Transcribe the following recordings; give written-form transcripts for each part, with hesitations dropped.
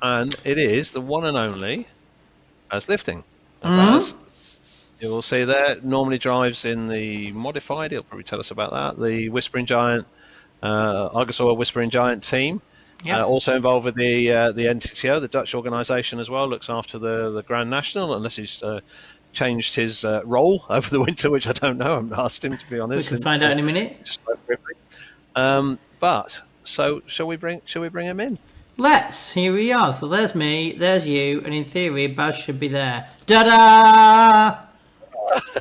and it is the one and only Baz lifting. Mm-hmm. You will see there, normally drives in the modified, he'll probably tell us about that, the Whispering Giant, Argus Oil Whispering Giant team. Yep. Also involved with the NTTO, the Dutch organisation as well, looks after the Grand National, unless he's changed his role over the winter, which I don't know. I haven't asked him, to be honest. We can find out in a minute. But so shall we bring him in? Let's. Here we are. So there's me, there's you, and in theory, Baz should be there. Da-da!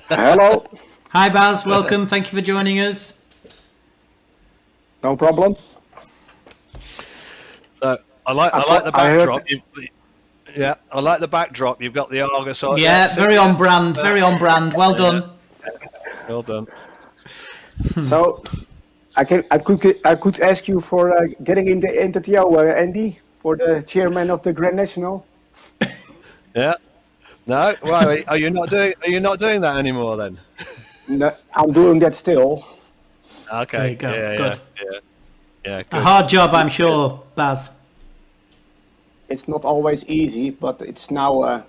Hello. Hi, Baz. Welcome. Thank you for joining us. No problem. I like the backdrop. I like the backdrop. You've got the Argus. Yeah, very on brand. Very on brand. Well done. Well done. So, I could ask you for getting in the NTTO, Andy, for the chairman of the Grand National. Yeah. No. Why are you not doing that anymore then? No, I'm doing that still. Okay. There you go. Yeah. Good. Yeah. Good. A hard job, I'm sure, Baz. It's not always easy, but it's now.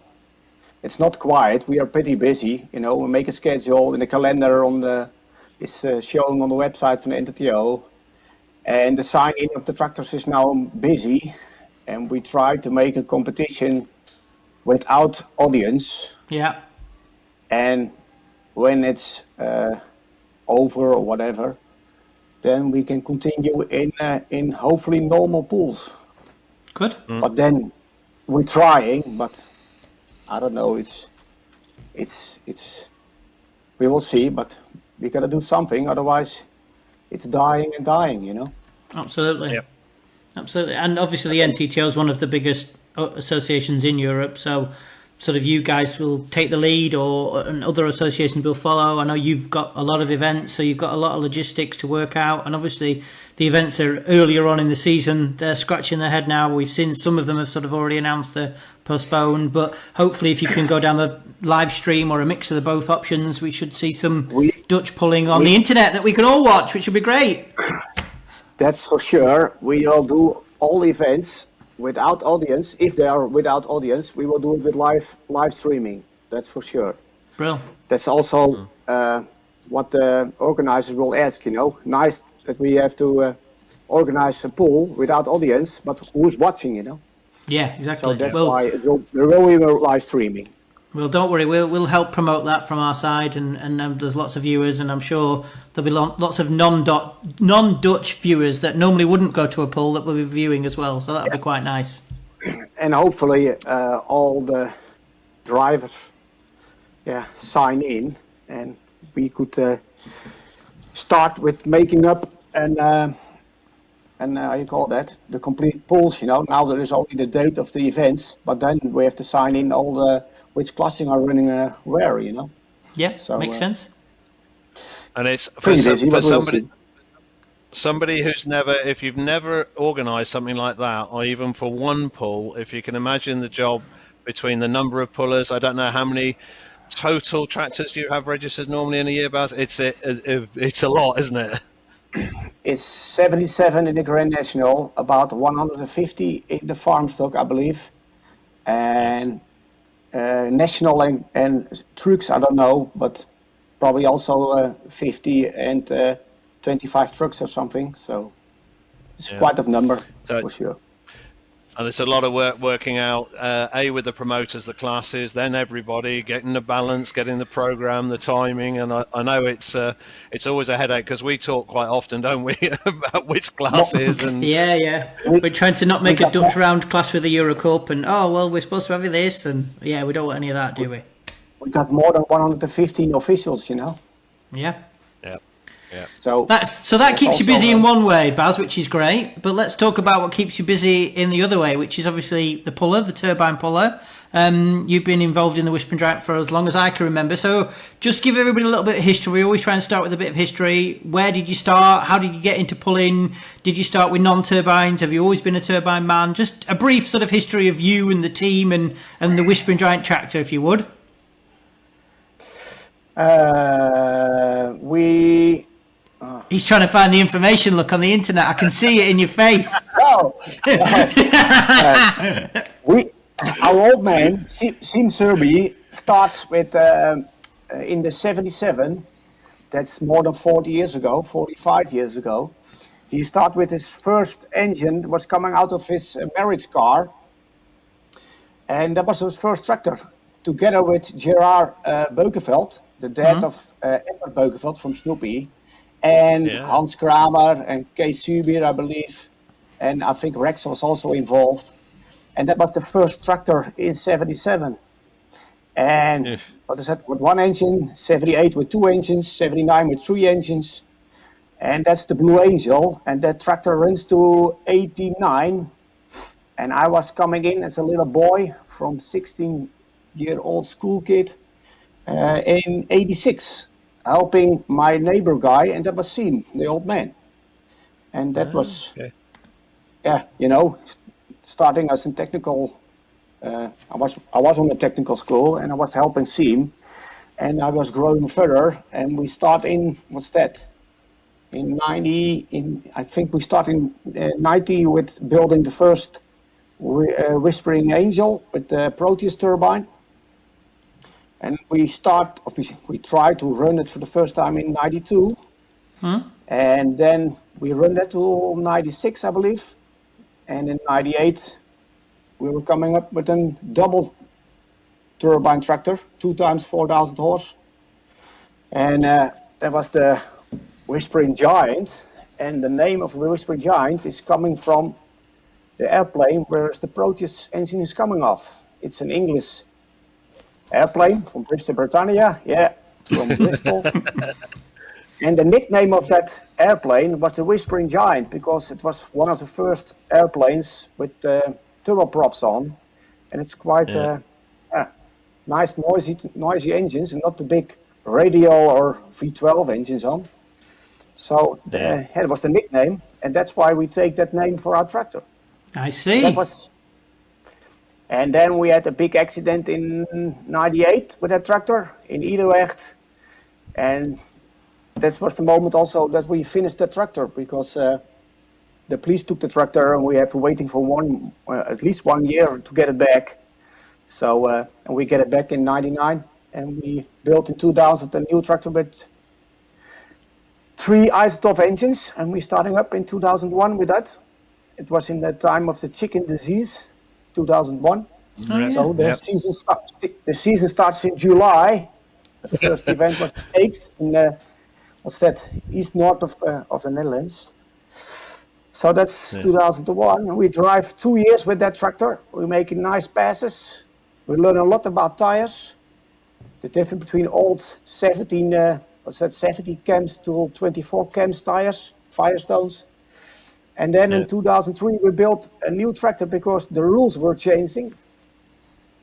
It's not quiet. We are pretty busy. You know, we make a schedule in the calendar it's showing on the website from the NTTO, and the sign-in of the tractors is now busy, and we try to make a competition without audience. Yeah. And when it's over or whatever, then we can continue in hopefully normal pools. Good. But then we're trying, but I don't know. It's we will see, but we gotta do something. Otherwise, it's dying and dying. You know. Absolutely. Yep. Absolutely. And obviously, the NTTO is one of the biggest associations in Europe, so sort of you guys will take the lead, and other associations will follow. I know you've got a lot of events, so you've got a lot of logistics to work out, and obviously the events are earlier on in the season. They're scratching their head now. We've seen some of them have sort of already announced they're postponed, but hopefully if you can go down the live stream or a mix of the both options, we should see some Dutch pulling on the internet that we can all watch, which would be great. That's for sure. We'll do all events without audience. If they are without audience, we will do it with live streaming. That's for sure. Brilliant. That's also what the organizers will ask. You know, nice that we have to organize a pool without audience, but who's watching? You know. Yeah, exactly. So that's why there will be live streaming. Well, don't worry. We'll help promote that from our side, and there's lots of viewers, and I'm sure there'll be lots of non-Dutch viewers that normally wouldn't go to a pool that will be viewing as well. So that'll be quite nice. And hopefully, all the drivers, sign in, and we could start with making up and how you call that, the complete pools. You know, now there is only the date of the events, but then we have to sign in all the which classing are running where, you know. Yeah, so, makes sense. And it's for somebody who's if you've never organised something like that, or even for one pull, if you can imagine the job between the number of pullers. I don't know how many total tractors you have registered normally in a year, Baz. It's a lot, isn't it? It's 77 in the Grand National, about 150 in the farm stock, I believe, and national and trucks, I don't know, but probably also 50 and 25 trucks or something. So it's quite a number for sure. And it's a lot of work working out, with the promoters, the classes, then everybody, getting the balance, getting the program, the timing. And I know it's always a headache because we talk quite often, don't we, about which classes. And yeah. We're trying to not make a Dutch round class with the Eurocup and, we're supposed to have this. And we don't want any of that, do we? We got more than 115 officials, you know. Yeah. Yeah. So that keeps you busy in one way, Baz, which is great. But let's talk about what keeps you busy in the other way, which is obviously the puller, the turbine puller. You've been involved in the Whispering Giant for as long as I can remember. So just give everybody a little bit of history. We always try and start with a bit of history. Where did you start? How did you get into pulling? Did you start with non-turbines? Have you always been a turbine man? Just a brief sort of history of you and the team and the Whispering Giant tractor, if you would. We He's trying to find the information. Look on the internet. I can see it in your face. We, our old man, Sim Serbi, starts with in the 77. That's more than 40 years ago, 45 years ago. He started with his first engine that was coming out of his marriage car, and that was his first tractor, together with Gerard Beukeveld, the dad of Edward Beukeveld from Snoopy, and Yeah. Hans Kramer and Kees Subir, I believe, and I think Rex was also involved. And that was the first tractor in 77. And If- what is that? With one engine, 78 with two engines, 79 with three engines. And that's the Blue Angel. And that tractor runs to 89. And I was coming in as a little boy from 16-year-old school kid in 86, helping my neighbor guy, and that was Sim, the old man. And that was, okay. yeah, starting as a technical. I was on the technical school, and I was helping Sim, and I was growing further. And we start in what's that? In 90, I think we start in 90 with building the first Whispering Angel with the Proteus turbine. And we try to run it for the first time in 92. And then we run that to 96, I believe. And in 98, we were coming up with a double turbine tractor, 2 times 4,000 horse. And that was the Whispering Giant. And the name of the Whispering Giant is coming from the airplane where the Proteus engine is coming off. It's an English airplane from Bristol, Britannia. Yeah, from Bristol. And the nickname of that airplane was the Whispering Giant because it was one of the first airplanes with turboprops on, and it's quite nice, noisy engines, and not the big radial or V12 engines on. So that was the nickname, and that's why we take that name for our tractor. I see. And then we had a big accident in 98 with that tractor in Iderweg. And that was the moment also that we finished the tractor because the police took the tractor and we have waiting for at least 1 year to get it back. So and we get it back in 99 and we built in 2000 a new tractor with 3 isotope engines and we starting up in 2001 with that. It was in the time of the chicken disease, 2001. So the season starts in July. The first event was Aix in east north of the Netherlands. So that's 2001. We drive 2 years with that tractor. We're making nice passes. We learn a lot about tires. The difference between old 70 cams to 24 cams tires, Firestones. And then in 2003 we built a new tractor because the rules were changing.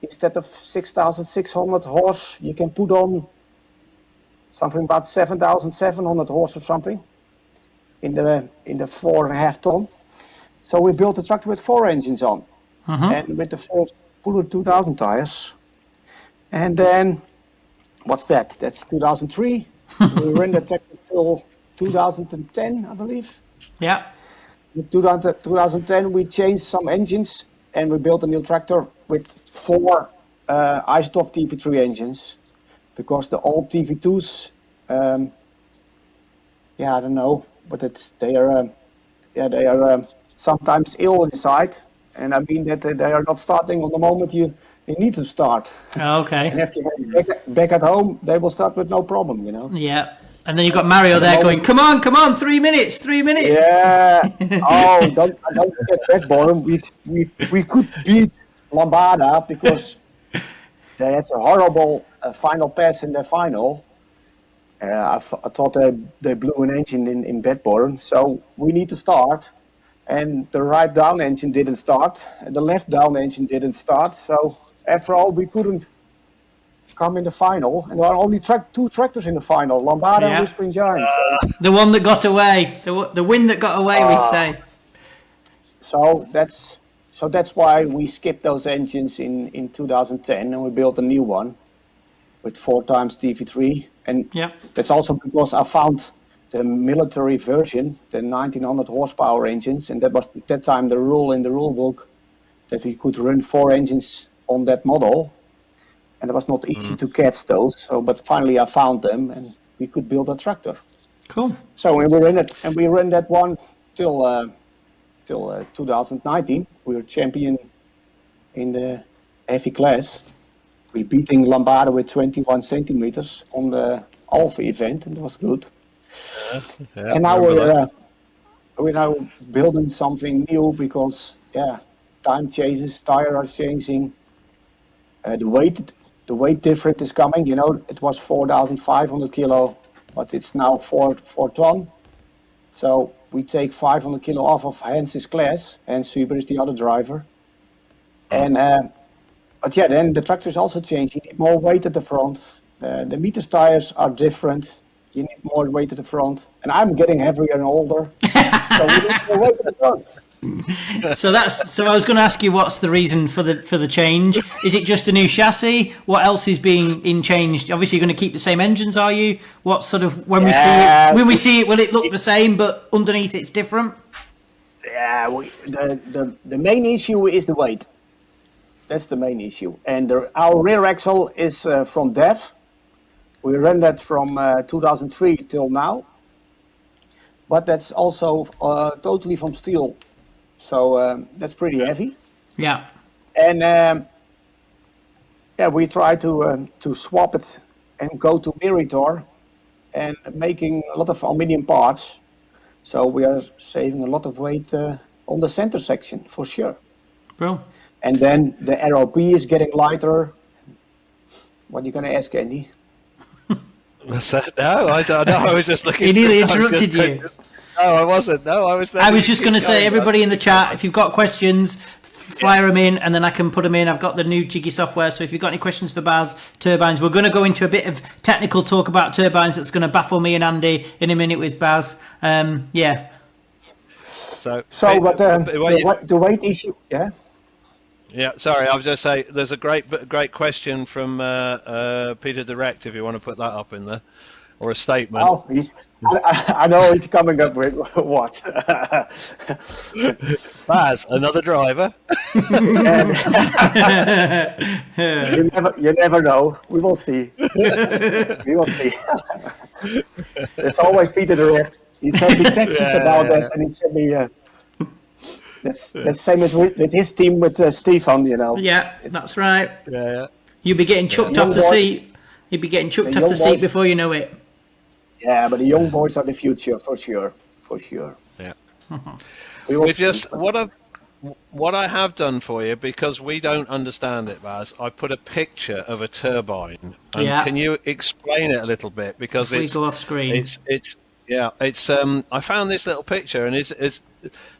Instead of 6,600 horse, you can put on something about 7,700 horse or something in the 4.5 ton. So we built a tractor with 4 engines on, and with the first Puller 2000 tires. And then what's that? That's 2003. We ran the tractor till 2010, I believe. Yeah. In 2010, we changed some engines and we built a new tractor with 4 isotope TV3 engines because the old TV2s, I don't know, but they are sometimes ill inside, and I mean that they are not starting on the moment you need to start. Okay. And if you have it back at home, they will start with no problem, Yeah. And then you've got Mario there going, come on, 3 minutes, 3 minutes. Yeah. Oh, don't forget that, Borum. We could beat Lambada because they had a horrible final pass in their final. I thought they blew an engine in Bedborn, so we need to start. And the right down engine didn't start, and the left down engine didn't start. So after all, we couldn't come in the final, and there are only 2 tractors in the final, Lambada and Whispering Giant. The one that got away, the win that got away, we'd say. So that's why we skipped those engines in 2010, and we built a new one with 4 times TV3. And that's also because I found the military version, the 1900 horsepower engines, and that was at that time the rule in the rule book that we could run 4 engines on that model, and it was not easy to catch those. So, but finally I found them, and we could build a tractor. Cool. So we ran it, and we ran that one till 2019. We were champion in the heavy class. We beating Lombardo with 21 centimeters on the Alpha event, and it was good. Yeah, And now remember that. we're now building something new because time changes, tires are changing. The weight difference is coming. You know, it was 4,500 kilo, but it's now 4 ton. So we take 500 kilo off of Hans's class, and Super is the other driver. And but yeah, then the tractor is also changing. You need more weight at the front. The meters tires are different. You need more weight at the front, and I'm getting heavier and older, so we need more weight at the front. So I was going to ask you, what's the reason for the change? Is it just a new chassis? What else is being changed? Obviously, you're going to keep the same engines, are you? What sort of when we see it, will it look the same, but underneath it's different? Yeah, the main issue is the weight. That's the main issue, and our rear axle is from DEF. We ran that from 2003 till now, but that's also totally from steel. So that's pretty heavy. Yeah. And we try to swap it and go to Meritor and making a lot of aluminium parts. So we are saving a lot of weight on the center section for sure. Bro. And then the ROP is getting lighter. What are you going to ask, Andy? What's that? No, I don't know. I was just looking. He nearly interrupted you. No, I wasn't. No, I was. I was just going to say, everybody in the chat, if you've got questions, fire them in, and then I can put them in. I've got the new Jiggy software, so if you've got any questions for Baz, turbines, we're going to go into a bit of technical talk about turbines that's going to baffle me and Andy in a minute with Baz. Yeah. So but the weight issue, yeah. Yeah, sorry, I was just saying there's a great question from Peter Direct, if you want to put that up in there, or a statement. Oh, I know he's coming up with what? Baz, another driver. You never know. We will see. We will see. It's always Peter Direct. He sent me texts about that, and he sent me. That's the same with his team with Stefan, you know. Yeah, that's right. Yeah. You'll be getting chucked off the seat. You'll be getting chucked off the seat before you know it. Yeah, but the young boys are the future, for sure. Yeah. We just what I have done for you, because we don't understand it, Baz. I put a picture of a turbine. And Can you explain it a little bit? Because before we go off screen. It's I found this little picture, and it's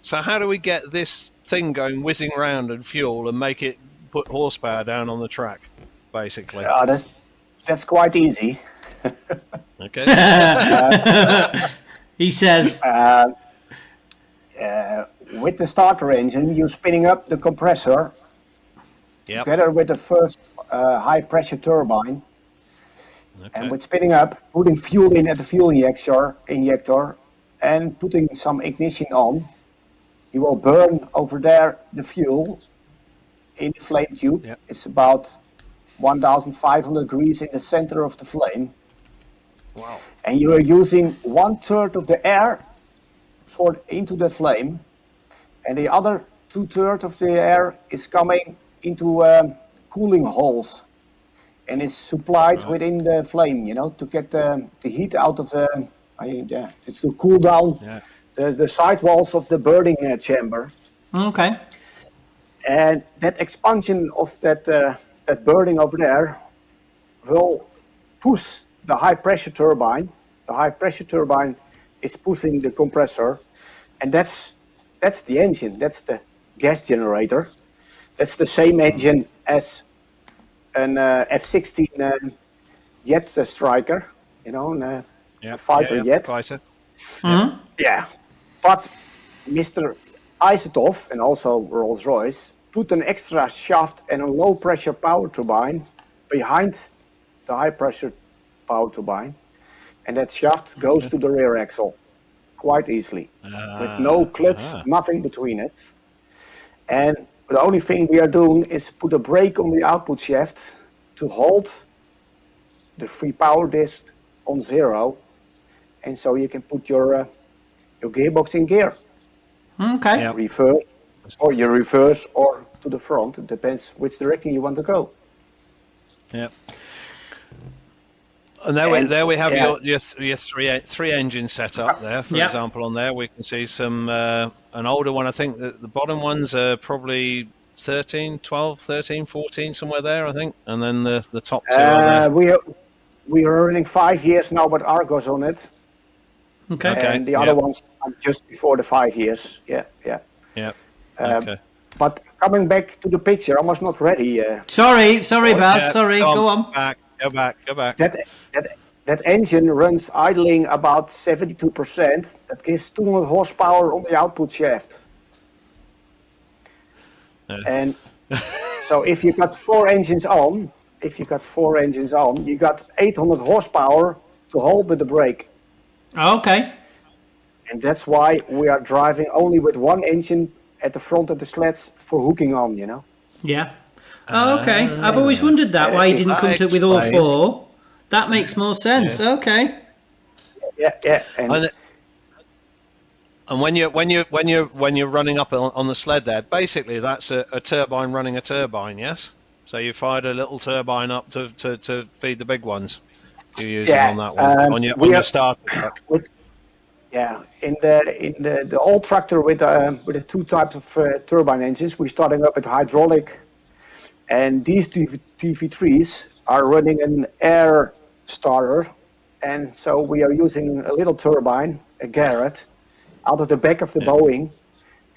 so how do we get this thing going whizzing around and fuel and make it put horsepower down on the track, basically? That's quite easy. Okay. He says. With the starter engine, you're spinning up the compressor together with the first high pressure turbine. Okay. And with spinning up, putting fuel in at the fuel injector, and putting some ignition on, you will burn over there the fuel in the flame tube. Yep. It's about 1,500 degrees in the center of the flame. Wow. And you are using 1/3 of the air into the flame, and the other 2/3 of the air is coming into cooling holes, and is supplied within the flame, you know, to get the heat out of to cool down the side walls of the burning chamber. Okay. And that expansion of that burning over there will push the high pressure turbine. The high pressure turbine is pushing the compressor, and that's the engine. That's the gas generator. That's the same engine as an F-16 jet striker, you know, a fighter jet. Fighter. Mm-hmm. Yeah, but Mr. Isotov and also Rolls-Royce put an extra shaft and a low pressure power turbine behind the high pressure power turbine and that shaft goes to the rear axle quite easily, with no clutch, nothing between it. And the only thing we are doing is put a brake on the output shaft to hold the free power disc on 0, and so you can put your gearbox in gear. Okay. Yep. Reverse, or you reverse, or to the front. It depends which direction you want to go. Yeah. And there we have your three engine setup there. For example, on there we can see some an older one. I think the bottom ones are probably 13, 12, 13, 14, somewhere there, I think. And then the top two are there. We are running 5 years now with Argos on it. Okay. And the other ones are just before the 5 years. Yeah. Okay. But coming back to the picture, I was not ready. Sorry, Baz. Sorry, go on. Go back. That engine runs idling about 72%. That gives 200 horsepower on the output shaft. And so if you got four engines on, you got 800 horsepower to hold with the brake. Okay. And that's why we are driving only with one engine at the front of the sleds for hooking on, Yeah. Oh, okay. I've always wondered that, why you didn't come to it with all four. That makes more sense. Yeah. Okay. Yeah. And when you're running up on the sled there, basically that's a turbine running a turbine, yes? So you fired a little turbine up to feed the big ones you're using on that one, on your starter truck. In the old tractor with the two types of turbine engines, we're starting up with hydraulic, and these TV3s are running an air starter, and so we are using a little turbine, a Garrett, out of the back of the Boeing,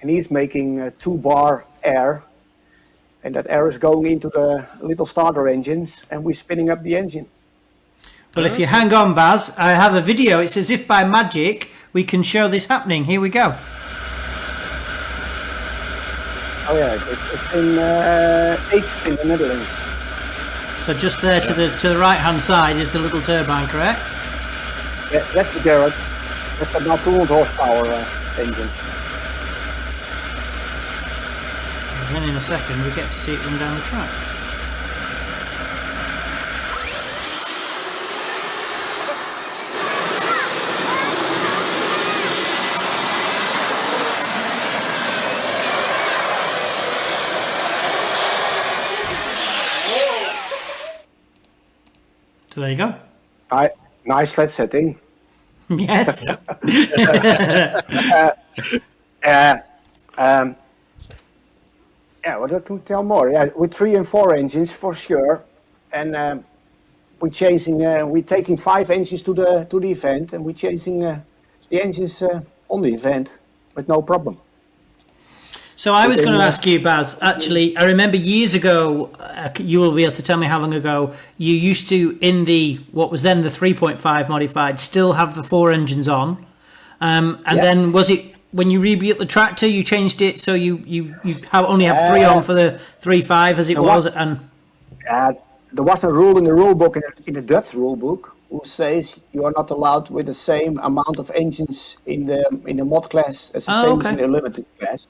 and he's making 2-bar air, and that air is going into the little starter engines, and we're spinning up the engine. Well, if you hang on, Baz, I have a video. It's as if by magic we can show this happening. Here we go. Oh yeah, it's in Eeks in the Netherlands. So just there to the right hand side is the little turbine, correct? Yeah, that's the Garrett. That's about 200 horsepower engine. And then in a second we get to see it run down the track. So there you go. Nice sled setting. Yes. What I can tell more. Yeah, with 3 and 4 engines for sure, and we're taking 5 engines to the event, and we're changing the engines on the event with no problem. So I was going to ask you, Baz, actually, I remember years ago, you will be able to tell me how long ago, you used to, in what was then the 3.5 modified, still have the 4 engines on. Then was it, when you rebuilt the tractor, you changed it so you only have 3 on for the 3.5 as it was? And there was a rule in the rule book, in the Dutch rule book, who says you are not allowed with the same amount of engines in the mod class as the same as in the limited class.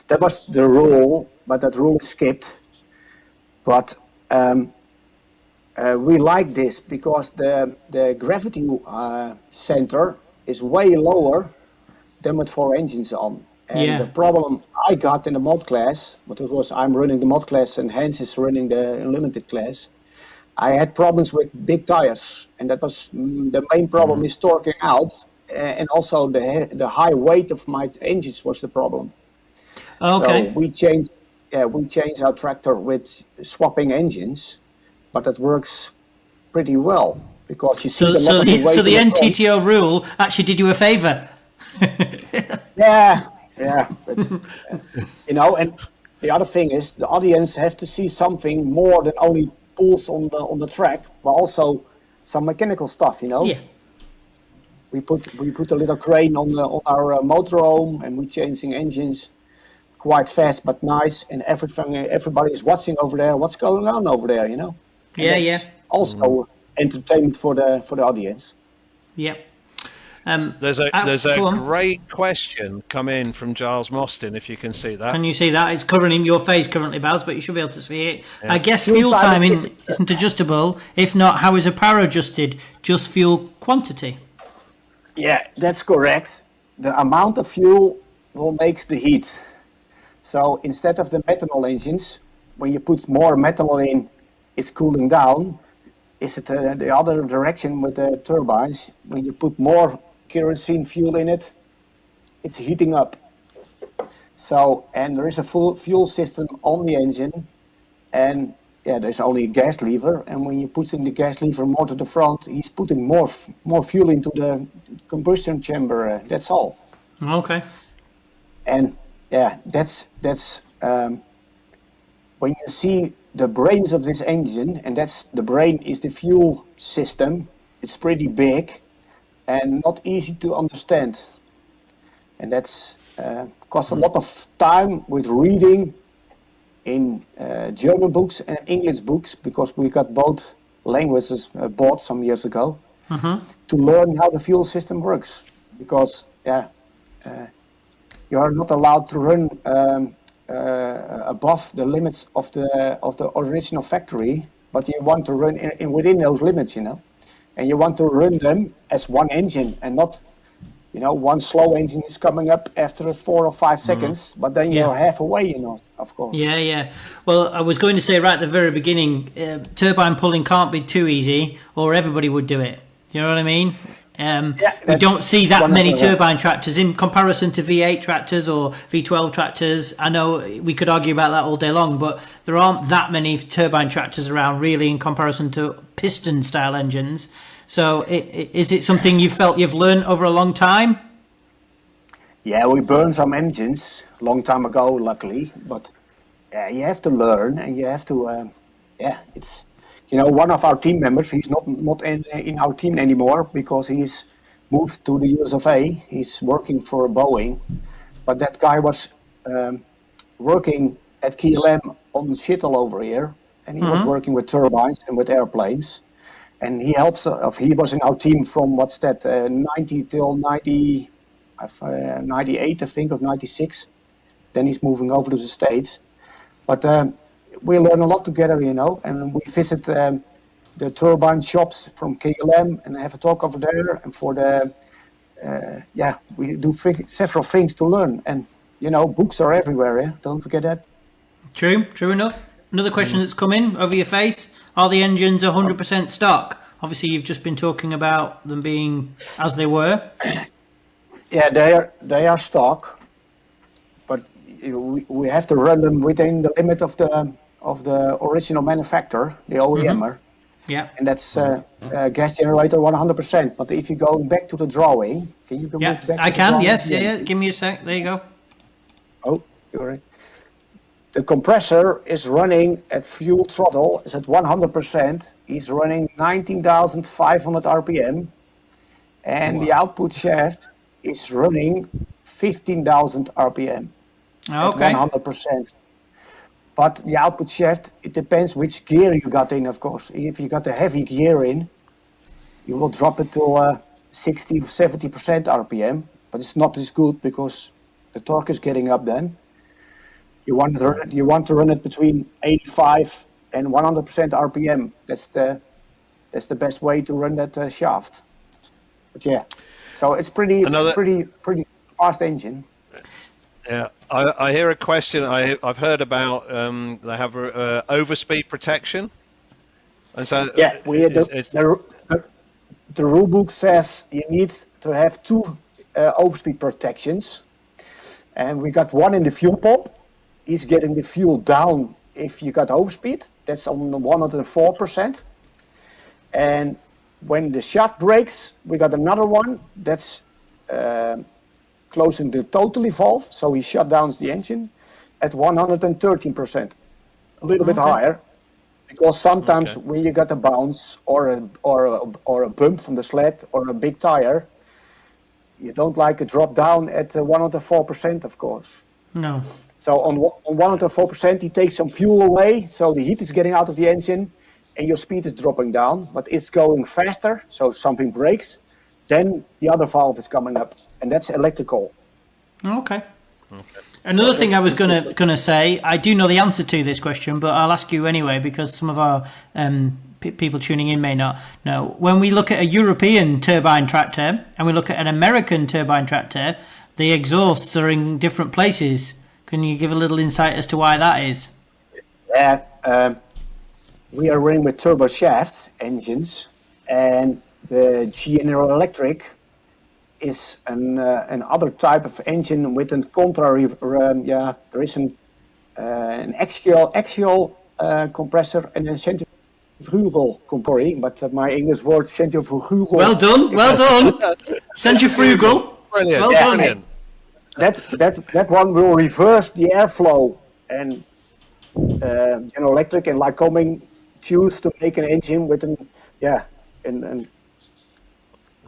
That was the rule, but that rule is skipped. But we like this because the gravity center is way lower than with 4 engines on. And the problem I got in the mod class, but it was I'm running the mod class and Hans is running the unlimited class, I had problems with big tires, and that was the main problem is torquing out, and also the high weight of my engines was the problem. Okay. So we changed our tractor with swapping engines, but it works pretty well because you see so the NTTO rule actually did you a favour. Yeah. But, and the other thing is the audience have to see something more than only pulls on the track, but also some mechanical stuff. Yeah. We put a little crane on our motorhome, and we're changing engines quite fast but nice, and everybody is watching over there. What's going on over there? And Yeah. also entertainment for the audience. Yep. There's a Go on. great question come in from Giles Mostyn, if you can see that. Can you see that? It's covering your face currently, Baz, but you should be able to see it. Yeah. I guess Fuel fuel timing timing isn't adjustable. If not, how is a power adjusted? Just fuel quantity. Yeah, that's correct. The amount of fuel will make the heat. So instead of the methanol engines, when you put more methanol in, it's cooling down. Is it the other direction with the turbines? When you put more kerosene fuel in it, it's heating up. So, and there is a full fuel system on the engine, and yeah, there's only a gas lever. And when you put in the gas lever more to the front, he's putting more fuel into the combustion chamber. That's all. Okay. And yeah, that's when you see the brains of this engine, and that's the brain is the fuel system. It's pretty big and not easy to understand, and that's costs a lot of time with reading in German books and English books, because we got both languages bought some years ago to learn how the fuel system works. Because you are not allowed to run above the limits of the original factory, but you want to run within those limits, and you want to run them as one engine, and not, one slow engine is coming up after 4 or 5 seconds, but then you're half away, of course. Yeah. Well, I was going to say right at the very beginning, turbine pulling can't be too easy, or everybody would do it. You know what I mean? We don't see that many turbine tractors in comparison to V8 tractors or V12 tractors. I know we could argue about that all day long, but there aren't that many turbine tractors around really in comparison to piston style engines. So is it something you felt you've learned over a long time? Yeah, we burned some engines a long time ago, luckily, but you have to learn, and you have to, it's... one of our team members, he's not in our team anymore because he's moved to the US of A. He's working for Boeing. But that guy was working at KLM on Schiphol over here. And he was working with turbines and with airplanes. And he he was in our team from, 90 till 90, 98, I think, or 96. Then he's moving over to the States. But we learn a lot together, and we visit the turbine shops from KLM and have a talk over there. And for we do several things to learn. And, books are everywhere, don't forget that. True enough. Another question that's come in over your face. Are the engines 100% stock? Obviously, you've just been talking about them being as they were. Yeah, they are stock. But we have to run them within the limit of the original manufacturer, the OEMer. Yeah. And that's gas generator 100%. But if you go back to the drawing, can you go back to the drawing? Yes. Yeah. Give me a sec. There you go. Oh, you're right. The compressor is running at fuel throttle, is at 100%. He's running 19,500 RPM. And the output shaft is running 15,000 RPM. Okay. 100%. But the output shaft, it depends which gear you got in, of course. If you got a heavy gear in, you will drop it to 60, 70% RPM. But it's not as good because the torque is getting up then. You want to run it between 85 and 100% RPM. That's the best way to run that shaft. But yeah, so it's pretty fast engine. Yeah, I hear a question. I've heard about they have overspeed protection, and so the rule book says you need to have 2 overspeed protections, and we got one in the fuel pump. He's getting the fuel down if you got overspeed. That's on 104%, and when the shaft breaks, we got another one that's closing the totally valve, so he shut down the engine at 113%, a little bit higher, because sometimes when you got a bounce or a bump from the sled or a big tire, you don't like a drop down at 104%, of course. No. So on 104%, he takes some fuel away, so the heat is getting out of the engine, and your speed is dropping down, but it's going faster, so something breaks. then the other valve is coming up, and that's electrical. Okay. Another thing I was gonna say, I do know the answer to this question, but I'll ask you anyway because some of our people tuning in may not know. When we look at a European turbine tractor and we look at an American turbine tractor, the exhausts are in different places. Can you give a little insight as to why that is? Yeah, we are running with turbo shaft engines, and the General Electric is an other type of engine with a contrary. There is an axial compressor and a centrifugal compressor. But my English word centrifugal. Well done. Centrifugal. Brilliant. Well done. Brilliant. That one will reverse the airflow, and General Electric and Lycoming choose to make an engine with an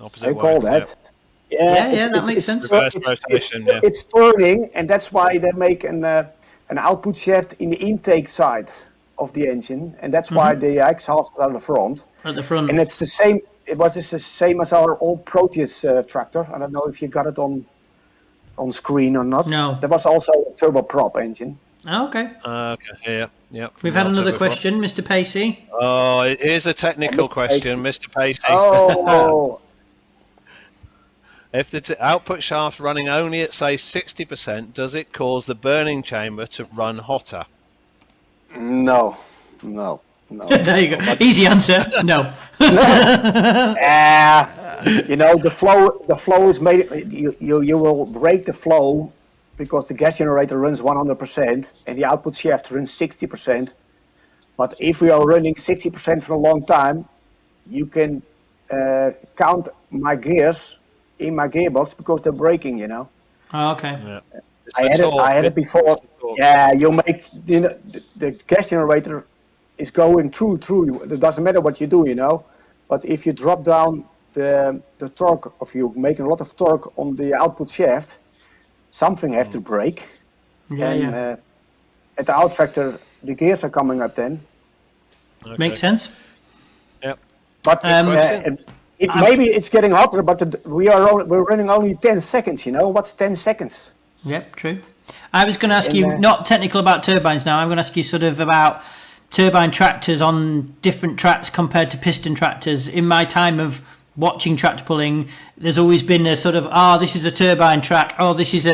Opposite I call way, that. Yeah, that makes sense. Reverse rotation, yeah. It's turning, and that's why they make an output shaft in the intake side of the engine, and that's why the exhaust is at the front. At the front. And it's the same. It was just the same as our old Proteus tractor. I don't know if you got it on screen or not. No. There was also a turboprop engine. Okay. Okay, yeah. We've had another question, Mr. Pacey. Oh, it is a technical question, Mr. Pacey. Oh. If the output shaft's running only at, say, 60%, does it cause the burning chamber to run hotter? No. There you go. Easy answer. No. The flow is made. You will break the flow because the gas generator runs 100% and the output shaft runs 60%. But if we are running 60% for a long time, you can count my gears in my gearbox because they're breaking. Oh, okay. Yeah. I had it before. Yeah, you make the gas generator is going through. It doesn't matter what you do, But if you drop down the torque, if you make a lot of torque on the output shaft, something has to break. Yeah. At the out tractor, the gears are coming up then. Okay. Makes sense. Yep. But maybe it's getting hotter, but we're running only 10 seconds. What's 10 seconds? Yep, true. I was going to ask you, not technical about turbines now, I'm going to ask you sort of about turbine tractors on different tracks compared to piston tractors. In my time of watching tractor pulling, there's always been a sort of, this is a turbine track, this is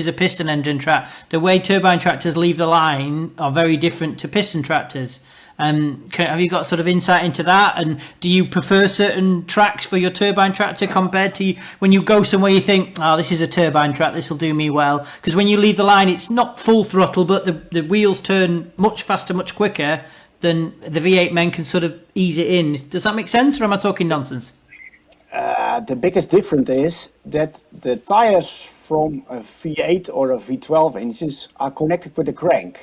a piston engine track. The way turbine tractors leave the line are very different to piston tractors. Have you got sort of insight into that? And do you prefer certain tracks for your turbine tractor compared to when you go somewhere you think, this is a turbine track, this will do me well? Because when you leave the line, it's not full throttle, but the wheels turn much faster, much quicker than the V8 men can sort of ease it in. Does that make sense, or am I talking nonsense? The biggest difference is that the tires from a V8 or a V12 engines are connected with the crank.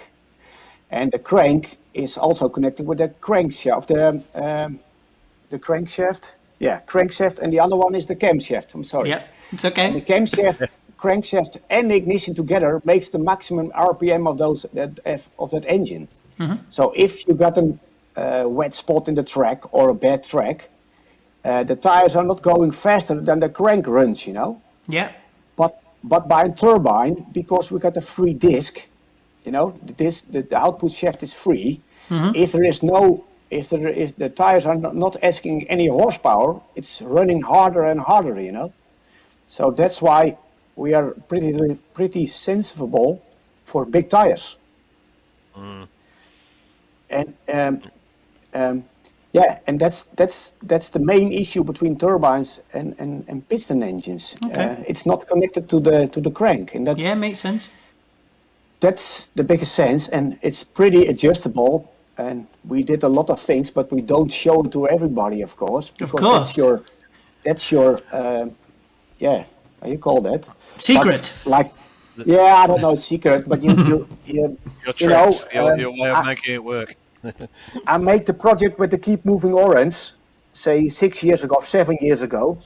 And the crank is also connected with the crankshaft. The crankshaft? Yeah, crankshaft, and the other one is the camshaft. I'm sorry. Yep, it's okay. And the camshaft, crankshaft, and the ignition together makes the maximum RPM of that engine. Mm-hmm. So if you got a wet spot in the track or a bad track, the tires are not going faster than the crank runs, Yeah. But by a turbine, because we got a free disc, the output shaft is free. Mm-hmm. If the tires are not asking any horsepower, it's running harder and harder, So that's why we are pretty sensible for big tires. Mm. And that's the main issue between turbines and piston engines. Okay. It's not connected to the crank, and makes sense. That's the biggest sense, and it's pretty adjustable. And we did a lot of things, but we don't show it to everybody, of course. Of course. That's your how you call that? Secret. But I don't know secret, but your way of making it work. I made the project with the Keep Moving Orange, say 7 years ago,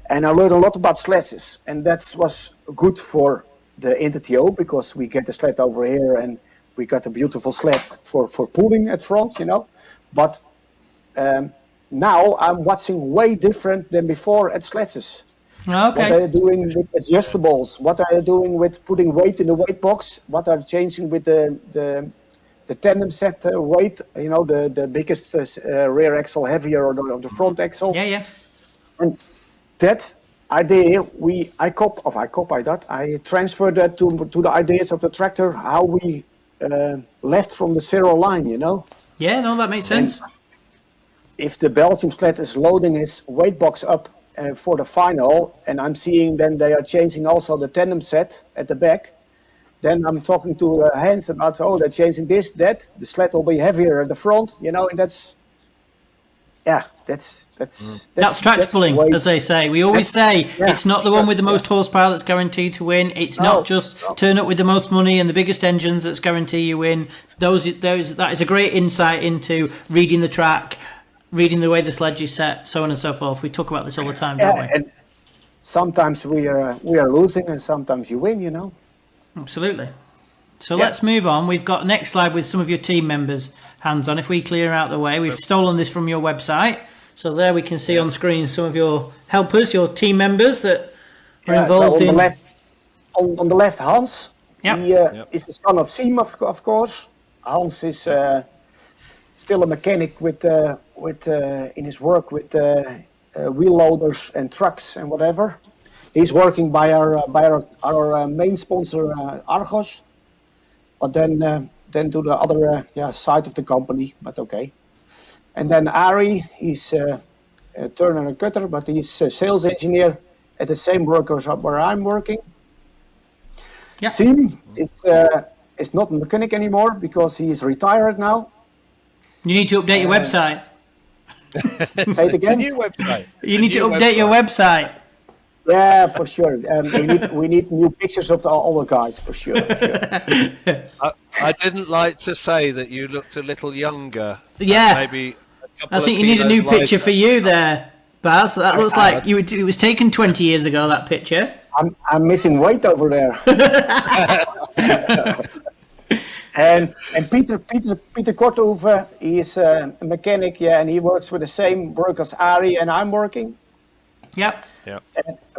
and I learned a lot about sledges, and that was good for the Intertio because we get the sled over here and we got a beautiful sled for pulling at front, But now I'm watching way different than before at Sledges. What Okay. are you doing with adjustables? What are you doing with putting weight in the weight box? What are you changing with the tandem set weight? You know, the biggest rear axle heavier or the front axle. Yeah. And that idea, I transferred that to the ideas of the tractor, how we left from the zero line, you know. Yeah, no, that makes sense. If the Belgium sled is loading his weight box up for the final, and I'm seeing then they are changing also the tandem set at the back, then I'm talking to Hans about, they're changing this, that, the sled will be heavier at the front, you know, and that's Tractor pulling, as they say. We always say it's not the one with the most yeah. horsepower that's guaranteed to win. It's No, not just no. turn up with the most money and the biggest engines that's guarantee you win. That is a great insight into reading the track, reading the way the sledge is set, so on and so forth. We talk about this all the time, don't we? And sometimes we are losing, and sometimes you win, you know. Absolutely. So let's move on. We've got next slide with some of your team members hands on. If we clear out the way, we've stolen this from your website. So there we can see on screen some of your helpers, your team members that are involved in. On the left, Hans. Yep. He is the son of Siem, of course. Hans is still a mechanic with in his work with wheel loaders and trucks and whatever. He's working by our main sponsor Argos, but then to the other side of the company. But okay. And then Ari, he's a turner and cutter, but he's a sales engineer at the same workers where I'm working. Yeah. Siem is not a mechanic anymore because he is retired now. You need to update your website. Say it It's a again. new website. You need to update your website. Yeah, for sure. We need new pictures of all the guys for sure. I didn't like to say that you looked a little younger. Yeah. Maybe a couple I think of you need a new kilos picture lighter. for you there, Baz. That looks like it was taken 20 years ago, that picture. I'm missing weight over there. And Peter Korthoeven, he is a mechanic, and he works with the same work as Ari and I'm working. Yep. Yeah.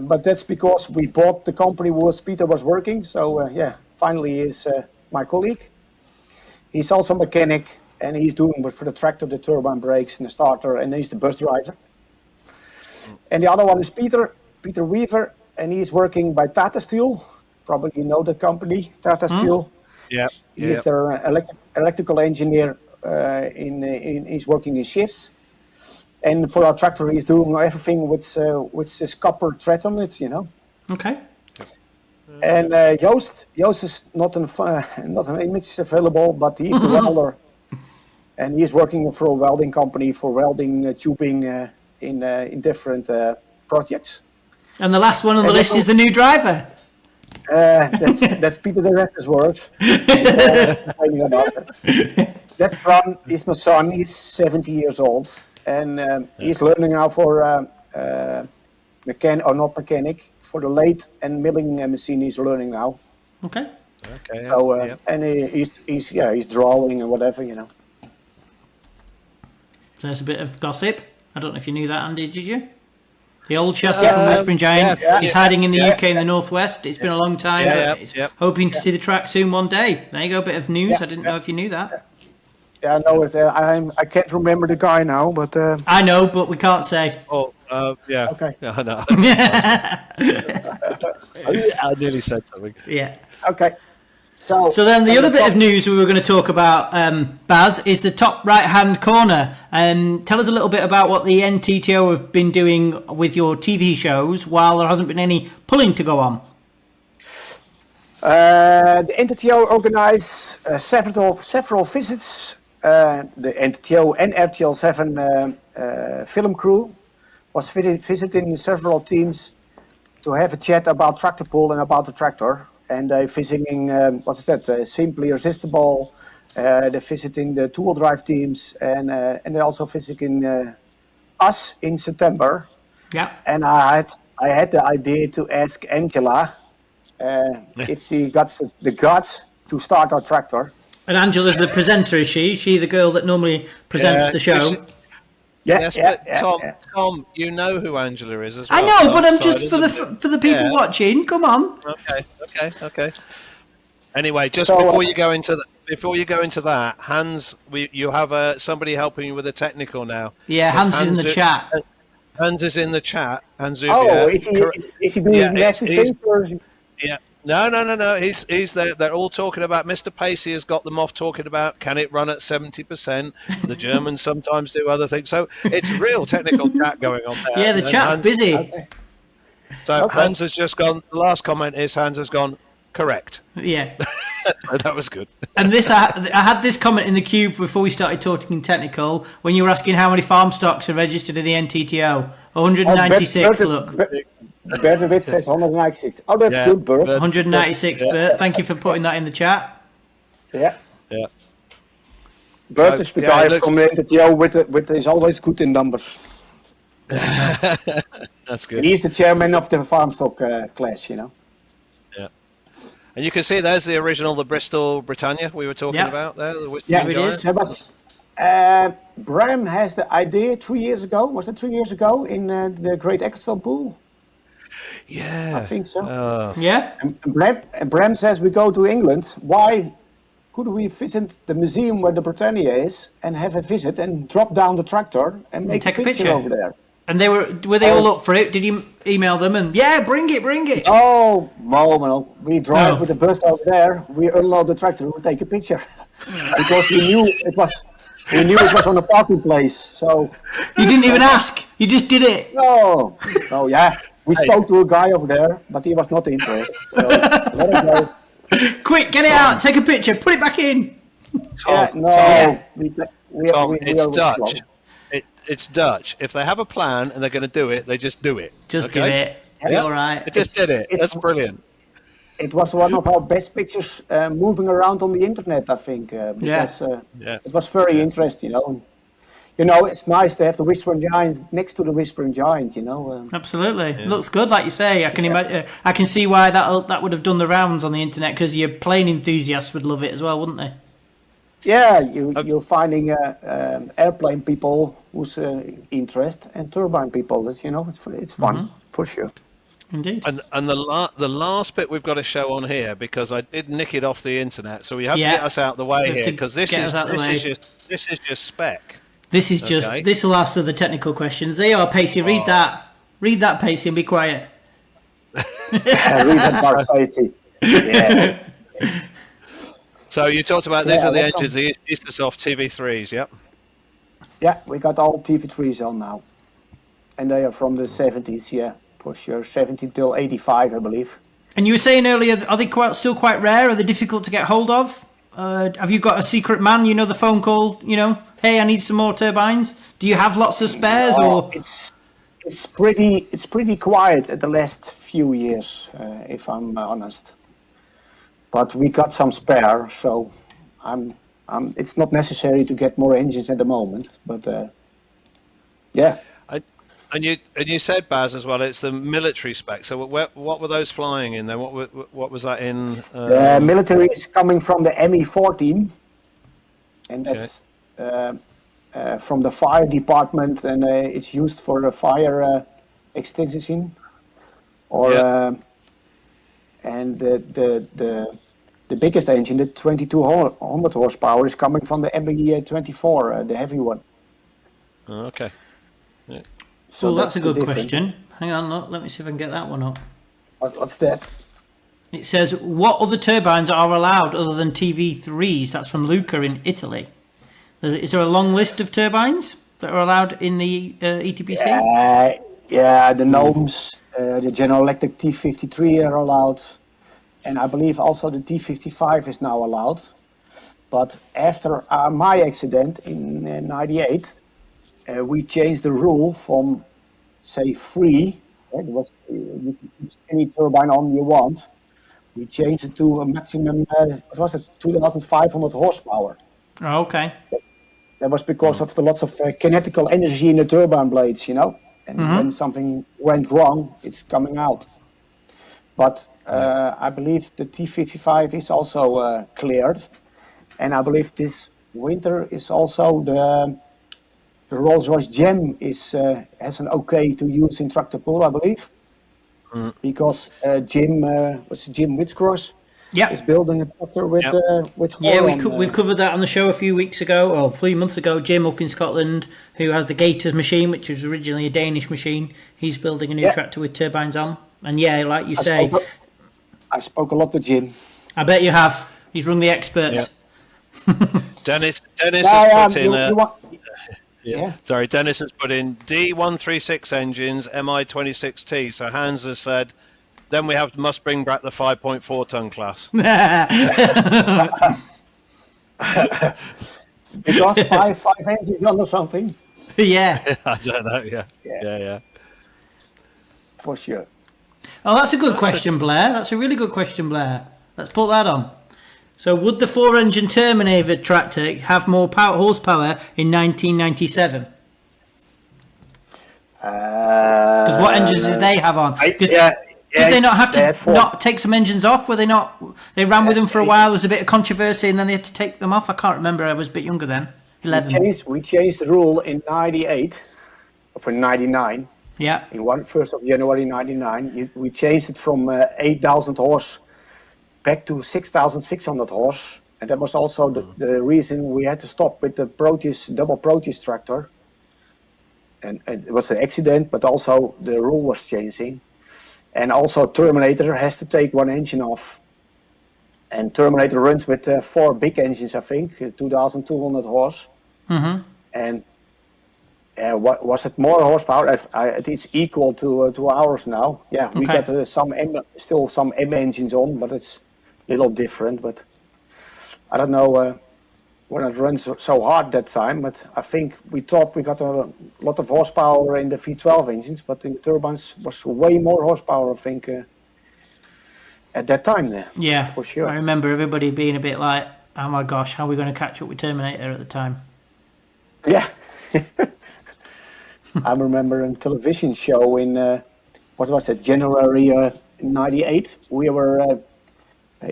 But that's because we bought the company where Peter was working. So finally he is my colleague. He's also a mechanic, and he's doing for the tractor, the turbine brakes and the starter, and he's the bus driver. And the other one is Peter Weaver, and he's working by Tata Steel. Probably you know the company, Tata Steel. Yeah. He's their electrical engineer. He's working in shifts. And for our tractor, he's doing everything with this copper thread on it, you know. Okay. And Joost is not an image available, but he's the welder, and he's working for a welding company for welding tubing in different projects. And the last one on the list is the new driver. That's Peter the Raptor's word. That's Bran, he's my son. He's 70 years old. And he's learning now for mechanic, for the lathe and milling machine. He's learning now. Okay. Okay. So yeah. and he's drawing and whatever, you know. So there's a bit of gossip. I don't know if you knew that, Andy. Did you? The old chassis from Whispering Giant is hiding in the UK in the northwest. It's been a long time, but it's hoping to see the track soon one day. There you go, a bit of news. I didn't know if you knew that. Yeah, I know it. I can't remember the guy now, but I know, but we can't say. Oh, yeah. Okay. Yeah, I know. I nearly said something. Yeah. okay. So then the other bit of news we were going to talk about, Baz, is the top right-hand corner. Tell us a little bit about what the NTTO have been doing with your TV shows while there hasn't been any pulling to go on. The NTTO organized several visits. The NTTO and RTL7 film crew was visiting several teams to have a chat about tractor pull and about the tractor. And they're visiting, Simply Irresistible. They're visiting the two-wheel drive teams, and they're also visiting us in September. Yeah. And I had the idea to ask Angela if she got the guts to start our tractor. And Angela's the presenter, is she? Is she the girl that normally presents the show? Yes, but Tom, you know who Angela is as well. I know, but I'm So just it for the isn't- for the people Yeah. watching. Come on. Okay. Anyway, just So, before you go into that, Hans, you have somebody helping you with the technical now. Yeah, 'Cause Hans is in the chat. Hans is in the chat. Hans oh, Zubier. is he Yeah, doing nasty he's things? Or yeah. No. He's there. They're all talking about. Mr. Pacey has got them off talking about can it run at 70%. The Germans sometimes do other things. So it's real technical chat going on there. Yeah, the And chat's busy. okay. So Okay. Hans has just gone. The last comment is Hans has gone correct. Yeah. So that was good. And this, I had this comment in the cube before we started talking technical when you were asking how many farm stocks are registered in the NTTO. 196. Look, Bert says 196. Oh, that's good, Bert. 196. Bert, thank you for putting that in the chat. Yeah. Yeah. Bert is the yeah, guy it looks- from the NTO with is always good in numbers. That's good. And he's the chairman of the farm stock class, you know. And you can see there's the original, the Bristol Britannia we were talking Yep. about there. The whiskey Yeah, it giant. is. That was Bram has the idea 3 years ago. Was it 3 years ago in the Great Exton Pool? Yeah. I think so. Yeah. And Bram says we go to England. Why could we visit the museum where the Britannia is and have a visit and drop down the tractor and make take a a picture picture. over there? And were they all up for it? Did you email them and yeah, bring it? Oh, no. We drive No. with the bus over there. We unload the tractor. We take a picture because we knew it was on a parking place. So You didn't even ask. You just did it. no, yeah. We spoke to a guy over there, but he was not interested. So let it go. Quick, get it out. Take a picture. Put it back in. Yeah, Tom, no, Tom, we Tom, we it's are Dutch. slow. It's Dutch. If they have a plan and they're going to do it, they just do it. Just do okay? it. Be Yeah. all right. They just did it. It's- That's brilliant. It was one of our best pictures moving around on the internet, I think, because Yeah. it was very interesting, You know, it's nice to have the Whispering Giant next to the Whispering Giant, Absolutely. Looks good, like you say. I can imagine. I can see why that would have done the rounds on the internet because your plane enthusiasts would love it as well, wouldn't they? Yeah, you're finding airplane people whose interest and turbine people. That's, it's fun for sure. Indeed. And the last bit we've got to show on here because I did nick it off the internet, so we have Yeah. to get us out the way We have here to because get us out the way. this is just spec. This is just. Okay. This will answer the technical questions. There you are, Pacey. Read that. Read that, Pacey, and be quiet. Read that part, Pacey. Yeah. So you talked about these Yeah, are the that's engines, the Eastersoft TV3s, yep. Yeah, we got all TV3s on now. And they are from the 70s, yeah, for sure. 70 till 85, I believe. And you were saying earlier, are they still quite rare? Are they difficult to get hold of? Have you got a secret man? You know, the phone call. Hey, I need some more turbines. Do you have lots of spares, or It's pretty quiet at the last few years, if I'm honest. But we got some spare, so it's not necessary to get more engines at the moment. But yeah. And you said, Baz, as well, it's the military spec. So what were those flying in then? What was that in? The military is coming from the ME-14, and that's from the fire department, and it's used for the fire extinction. Or and the biggest engine, the 2200 horsepower, is coming from the ME-24, the heavy one. Okay. Yeah. So that's a the good difference. question. Hang on, look, let me see if I can get that one up. What's that? It says, what other turbines are allowed other than TV3s? That's from Luca in Italy. Is there a long list of turbines that are allowed in the ETPC? Yeah, the Gnomes, the General Electric T53 are allowed. And I believe also the T55 is now allowed. But after my accident in 98, we changed the rule from, say, 3. It was you can use any turbine on you want. We changed it to a maximum. What was it? 2,500 horsepower. Oh, okay. That was because of the lots of kinetical energy in the turbine blades, And when something went wrong, it's coming out. But I believe the T55 is also cleared, and I believe this winter is also the Rolls-Royce Gem has an okay to use in tractor pull, I believe, because Jim Whitcross is Yep. building a tractor with Yep. Thor Yeah, on, we've covered that on the show a few weeks ago, or 3 months ago. Jim up in Scotland, who has the Gators machine, which was originally a Danish machine. He's building a new Yeah. tractor with turbines on. And yeah, like you I say, spoke a lot with Jim. I bet you have. He's rung the experts. Dennis Yeah, has put in you want, yeah. Sorry, Dennis has put in D136 engines, MI26T. So Hans has said, then we must bring back the 5.4 ton class. because five engines on or something, Yeah. I don't know. Yeah. for sure. Oh, that's a good question, Blair. That's a really good question, Blair. Let's put that on. So, would the 4-engine Terminator tractor have more horsepower in 1997? Because what engines did they have on? Did they not have to not take some engines off? Were they not? They ran with them for a while. There was a bit of controversy, and then they had to take them off. I can't remember. I was a bit younger then. 11. We changed the rule in '98, or for '99. Yeah. In 1st of January '99, we changed it from 8,000 horse back to 6,600 horse, and that was also the reason we had to stop with the double Proteus tractor. And it was an accident, but also the rule was changing. And also Terminator has to take one engine off. And Terminator runs with 4 big engines, I think, 2,200 horse. Mm-hmm. And what was it, more horsepower? It's equal to ours now. Yeah, we got still some M engines on, but it's a little different. But I don't know when it runs so hard that time. But I think we thought we got a lot of horsepower in the V12 engines, but in the turbines was way more horsepower, I think, at that time there. Yeah, for sure. I remember everybody being a bit like, "Oh my gosh, how are we going to catch up with Terminator at the time?" Yeah. I remember a television show in, what was it, January '98. We were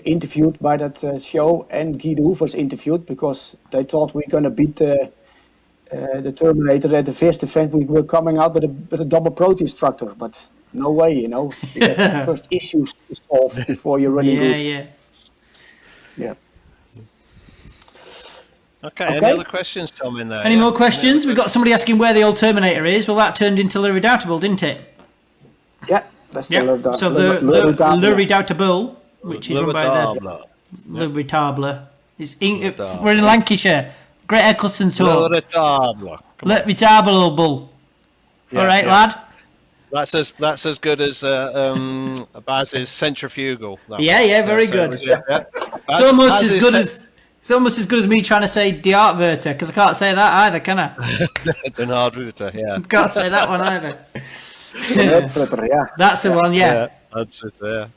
interviewed by that show, and Guy de Hoef was interviewed because they thought we were going to beat the Terminator at the first event. We were coming out with a double Proteus tractor, but no way, you know. You have first issues to solve before you're running good. Yeah. Okay, any other questions, Tom, in there? Any more questions? We've got somebody asking where the old Terminator is. Well, that turned into Le Redoutable, didn't it? Yeah, that's the Le So Le Redoutable, which is run by Le Retable. We're in Lancashire. Great Eccleston talk. Le Retable. Le Retable. All right, lad. That's as good as Baz's centrifugal. Very good. It's almost as good as. It's almost as good as me trying to say Die Artwerter, because I can't say that either, can I? Den Hardwooter, yeah. Can't say that one either. Yeah. That's the one, yeah. That's it there.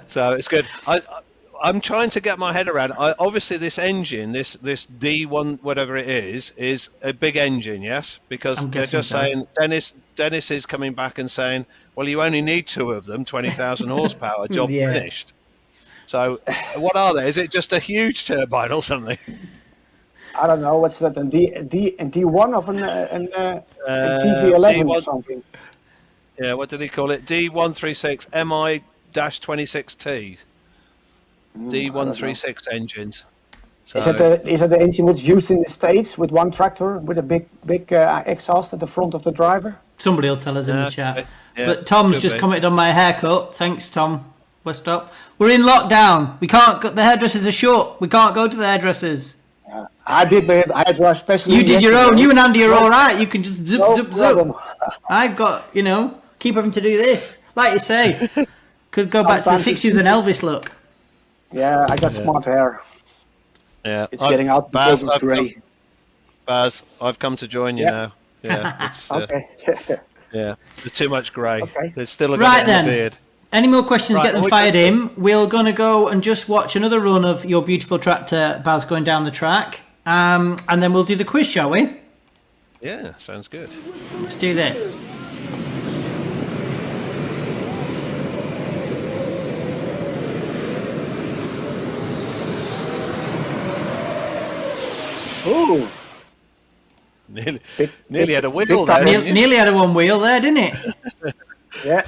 So it's good. I'm trying to get my head around. Obviously, this engine, this D1, whatever it is a big engine, yes? Because they're just saying, Dennis is coming back and saying, well, you only need 2 of them, 20,000 horsepower, job finished. So, what are they? Is it just a huge turbine or something? I don't know. What's that? A D1 of a TV11 D1, or something? Yeah, what did he call it? D136 MI-26T. D136 engines. So, is it the engine that's used in the States with one tractor with a big exhaust at the front of the driver? Somebody will tell us in the chat. Okay. Yeah, but Tom's just commented on my haircut. Thanks, Tom. Westop. We're in lockdown. We can't go, the hairdressers are shut. We can't go to the hairdressers. I did my hairdresser especially. You did your own. You and Andy are all right. You can just zip. Problem. I've got, keep having to do this. Like you say, could go back to the 60s with an Elvis look. Yeah, I got smart hair. Yeah, it's getting out because it's grey. Baz, I've come to join you now. Yeah. Okay. Yeah, there's too much grey. Okay. There's still a right bit in the beard. Any more questions? Get them fired in. We're going to go and just watch another run of your beautiful tractor, Baz, going down the track. And then we'll do the quiz, shall we? Yeah, sounds good. Let's do this. Ooh. nearly had a big wiggle there, time. didn't you? Nearly had a one wheel there, didn't it? Yeah.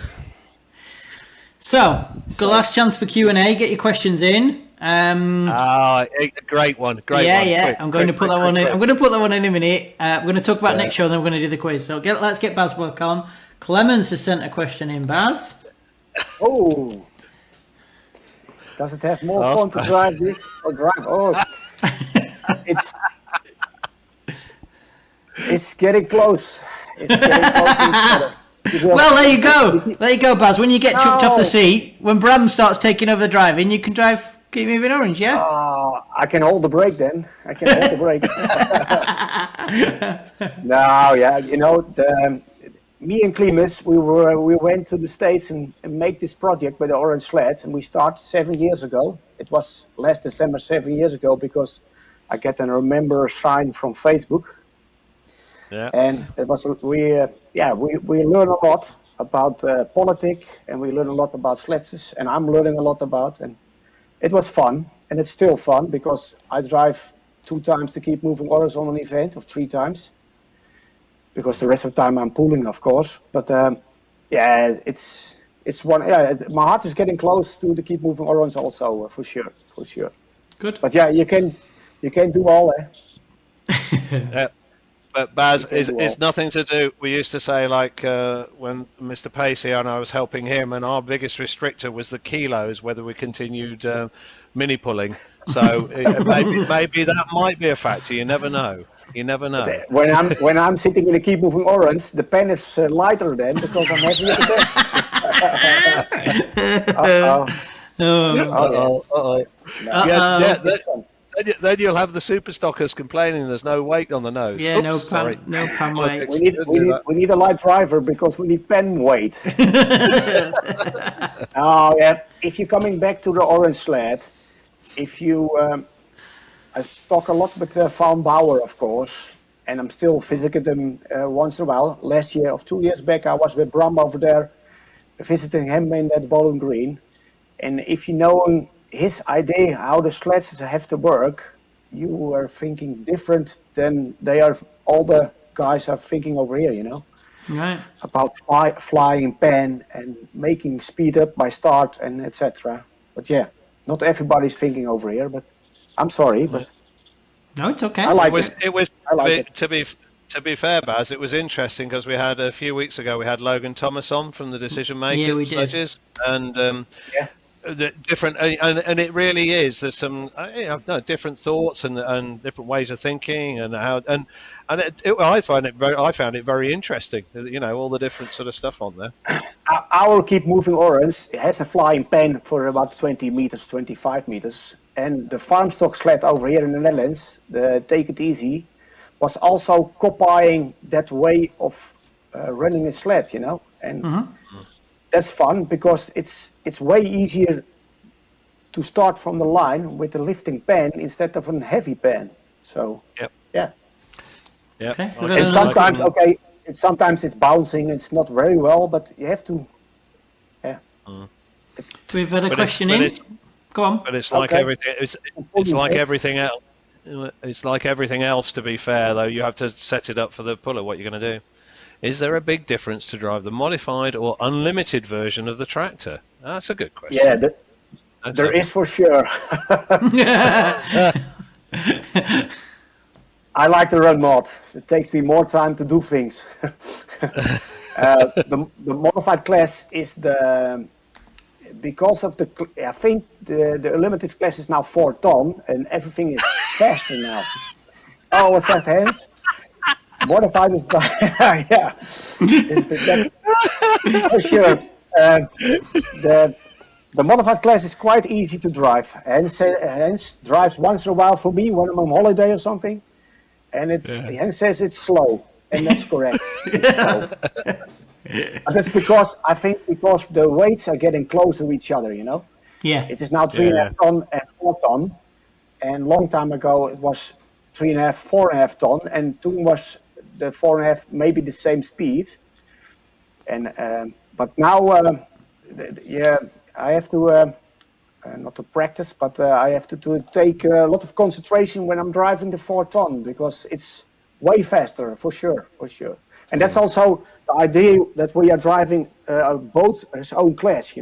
So, the last chance for Q&A. Get your questions in. Great one. Great yeah, one. yeah. Quick, I'm going to put that one in. quick. I'm going to put that one in a minute. We're going to talk about Yeah. next show, and then we're going to do the quiz. So let's get Baz back on. Clemens has sent a question in, Baz. Oh. Does it have more fun to drive this or drive? Oh, it's getting close. It's getting close to each other. Well, there you go. There you go, Baz. When you get chucked off the seat, when Bram starts taking over the driving, you can drive Keep Moving Orange, yeah? I can hold the brake then. I can hold the brake. No, yeah, you know, me and Klimus, we went to the States and make this project with the Orange Sled, and we started 7 years ago. It was last December 7 years ago because I get a remember sign from Facebook. Yeah. And it was we learn a lot about politics, and we learn a lot about sleds, and I'm learning a lot about, and it was fun, and it's still fun because I drive 2 times to Keep Moving Orange on an event, or 3 times, because the rest of the time I'm pulling, of course. But it's one. Yeah, my heart is getting close to the Keep Moving Orange also, for sure. Good. But yeah, you can do all. Yeah. But Baz, Okay, well. it's nothing to do. We used to say, like, when Mr. Pacey and I was helping him, and our biggest restrictor was the kilos, whether we continued mini pulling. So maybe that might be a factor. You never know. You never know. When I'm sitting in a Keep Moving Orange, the pen is lighter then because I'm heavy at the back. Then you'll have the super stockers complaining there's no weight on the nose. Yeah, Oops, sorry. no pan weight. We need a light driver because we need pen weight. Oh yeah. If you're coming back to the Orange Sled, if you, I talk a lot with Van Bauer, of course, and I'm still visiting them once in a while. Last year or 2 years back, I was with Bram over there, visiting him in that Bowling Green, and if you know his idea how the sleds have to work, you are thinking different than all the guys are thinking over here, you know, Right. about flying pen and making speed up by start and etc. But yeah, not everybody's thinking over here, but I'm sorry, but No, it's okay. I like It was I like it. to be fair, Baz. It was interesting because we had a few weeks ago we had Logan Thomas on from the Decision Maker Yeah, we did. Sledges, and Yeah. the different and it really is. There's some different thoughts and different ways of thinking and how and I found it very interesting. You know, all the different sort of stuff on there. Our Keep Moving Orange has a flying pen for about 20 meters, 25 meters. And the farm stock sled over here in the Netherlands, the Take It Easy, was also copying that way of running a sled, you know. And that's fun because it's way easier to start from the line with a lifting pen instead of a heavy pen. So, Yep. yeah. Yeah. Okay. And sometimes it's bouncing, it's not very well, but you have to, yeah. We've had a But question it's- in. but Go on. But it's like Okay. everything. It's like everything else. It's like everything else. To be fair, though, you have to set it up for the puller. What you're going to do. Is there a big difference to drive the modified or unlimited version of the tractor? That's a good question. Yeah, there is for sure. I like the run mod. It takes me more time to do things. The modified class is because of I think the unlimited class is now 4 ton and everything is faster now. Oh, what's that, Hans? Modified is yeah. For sure. The modified class is quite easy to drive. Hans drives once in a while for me when I'm on holiday or something, and Hans says it's slow, and that's correct. It's slow. But that's because the weights are getting closer to each other. You know, Yeah. it is now 3.5 ton and 4 ton, and long time ago it was 3.5, 4.5 ton, and Toen was the 4.5 maybe the same speed. And but now, I have to not to practice, but I have to take a lot of concentration when I'm driving the 4 ton because it's way faster, for sure. And that's also the idea that we are driving both its own class.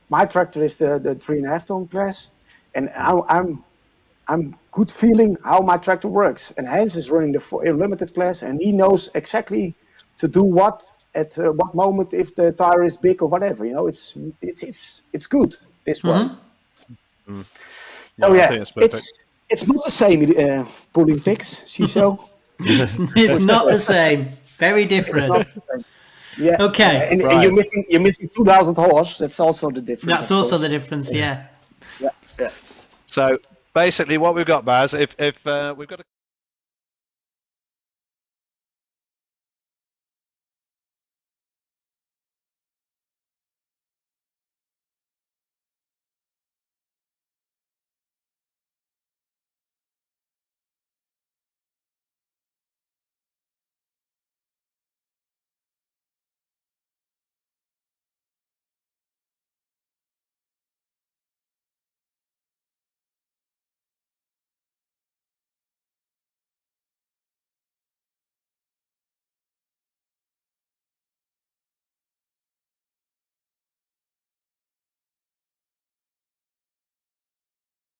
My tractor is the 3.5 ton class, and I'm good feeling how my tractor works. And Hans is running the limited class, and he knows exactly to do what at what moment if the tire is big or whatever. It's good this way. No, So I yeah, think it's perfect. it's not the same pulling picks, CISO. It's not the same. Very different. Not the same. Yeah. Okay. And Right. you're missing 2,000 horse. That's also the difference. That's of also course. the difference. Yeah. Yeah. So basically, what we've got, Baz, if we've got a